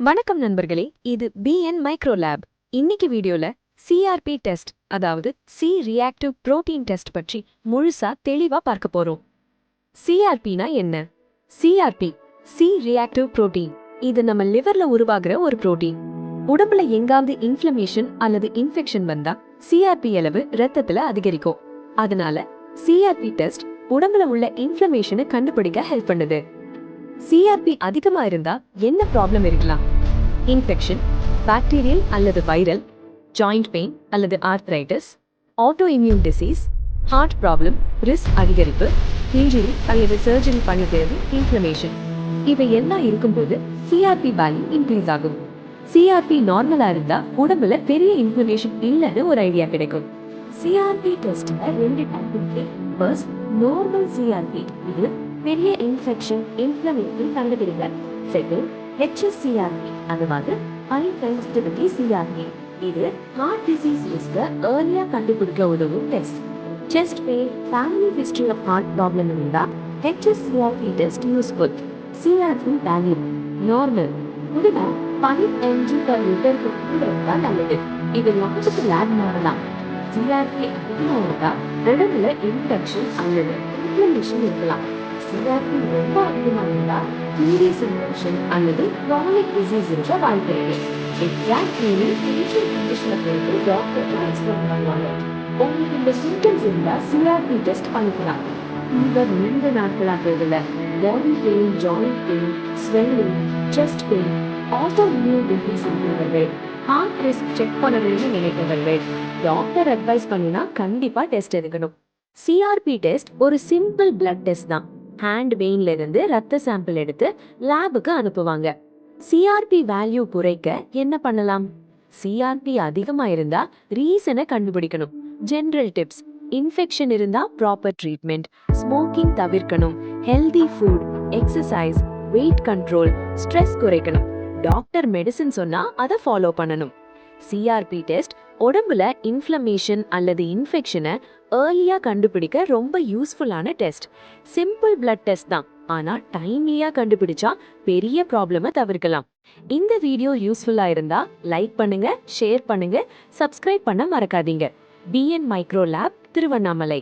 வணக்கம் நண்பர்களே, இது பிஎன் மைக்ரோ லேப். இன்னைக்கு வீடியோல சிஆர்பி டெஸ்ட், அதாவது சி ரியாக்டிவ் புரோட்டீன் டெஸ்ட் பற்றி முழுசா தெளிவா பார்க்க போறோம். சிஆர்பினா என்ன? CRP C reactive protein. இது நம்ம லிவர்ல உருவாகிற ஒரு புரோட்டீன். உடம்புல எங்காவது இன்ஃப்ளமேஷன் அல்லது இன்ஃபெக்ஷன் வந்தா சிஆர்பி அளவு ரத்தத்துல அதிகரிக்கும். அதனால சிஆர்பி டெஸ்ட் உடம்புல உள்ள இன்ஃப்ளமேஷனை கண்டுபிடிக்க ஹெல்ப் பண்ணுது. சிஆர்பி அதிகமா இருந்தா என்ன ப்ராப்ளம் இருக்கலாம்? இன்ஃபெக்ஷன், பாக்டீரியல் அல்லது வைரல், ஜாயிண்ட் பெயின் அல்லது arthritis, auto immune disease, heart problem, risk அதிகரிப்பு, இன்ஜுரி அல்லது சர்ஜரி பண்ண தேவை, இன்ஃப்ளமேஷன். இவை எல்லாம் இருக்கும்போது சிஆர்பி வேல்யூ இன்க்ரீஸ் ஆகும். சிஆர்பி நார்மலா இருந்தா உடம்புல பெரிய இன்ஃப்ளமேஷன் இல்லைன்னு ஒரு ஐடியா கிடைக்கும். சிஆர்பி டெஸ்ட்ல 2 டைப் இருக்கு. First, normal CRP. இது பெரிய இன்ஃபெக்ஷன், இன்ஃப்ளமேஷன் கண்டுபிடிக்க. செகண்ட், HSCRP, அதாவது ஹை சென்சிட்டிவிட்டி சிஆர்பி. இது ஹார்ட் டிசீஸ் ரிஸ்க ஏர்லியா கண்டுபிடிக்க உதவும் test. Chest pain, family history of heart problem இருந்தா HSCRP test useful. CRP value normal. உடனே 5 mg/L இருந்தா நல்லது. இது லாஜிக்கு லேப் மாறலாம். சிஆர்பி அதிகமாக இருந்தா உடம்புல இன்ஃபெக்ஷன் அல்லது இன்ஃப்ளமேஷன் இருக்கலாம். சிஆர்பி ரொம்ப அதிகமாக இருந்தா சீரியஸ் இன்ஃபெக்ஷன் அல்லது கிரானிக் டிசீஸ் இருக்க வாய்ப்பு இருக்கு. எக்ஸாக்ட் மீனிங் பேஷண்ட் கண்டிஷனை பொறுத்து டாக்டர் எக்ஸ்பிளைன் பண்ணுவாங்க. உங்களுக்கு இந்த சிம்டம்ஸ் இருந்தா சிஆர்பி டெஸ்ட் பண்ணிக்கலாம். ஃபீவர் 2 நாட்களா போகல, body pain, joint pain, swelling, chest pain, auto immune disease இருக்கிறவர்கள், ஹார்ட் ரிஸ்க் செக் பண்ணணும்னு நினைக்கிறவர்கள் டாக்டர் அட்வைஸ் பண்ணினா கண்டிப்பா டெஸ்ட் எடுக்கணும். சிஆர்பி டெஸ்ட் ஒரு சிம்பிள் பிளட் டெஸ்ட் தான். ஹேண்ட் வெயின்ல இருந்து ரத்த சாம்பிள் எடுத்து லேபுக்கு அனுப்புவாங்க. சிஆர்பி வேல்யூ குறைக்க என்ன பண்ணலாம்? சிஆர்பி அதிகமா இருந்தா ரீசனை கண்டுபிடிக்கணும். ஜெனரல் டிப்ஸ்: இன்ஃபெக்ஷன் இருந்தா ப்ராப்பர் ட்ரீட்மெண்ட், ஸ்மோக்கிங் தவிர்க்கணும், healthy food, exercise, wait control, stress குறைக்கணும். டாக்டர் மெடிசின் சொன்னா அதை ஃபாலோ பண்ணணும். சிஆர்பி டெஸ்ட் உடம்புல இன்ஃப்ளமேஷன் அல்லது இன்ஃபெக்ஷனை ஏர்லியா கண்டுபிடிக்க ரொம்ப யூஸ்ஃபுல்லான டெஸ்ட். சிம்பிள் பிளட் டெஸ்ட் தான், ஆனா டைம்லியா கண்டுபிடிச்சா பெரிய ப்ராப்ளமை தவிர்க்கலாம். இந்த வீடியோ யூஸ்ஃபுல்லா இருந்தா லைக் பண்ணுங்க, ஷேர் பண்ணுங்க, சப்ஸ்கிரைப் பண்ண மறக்காதீங்க. PN micro lab, Tiruvannamalai.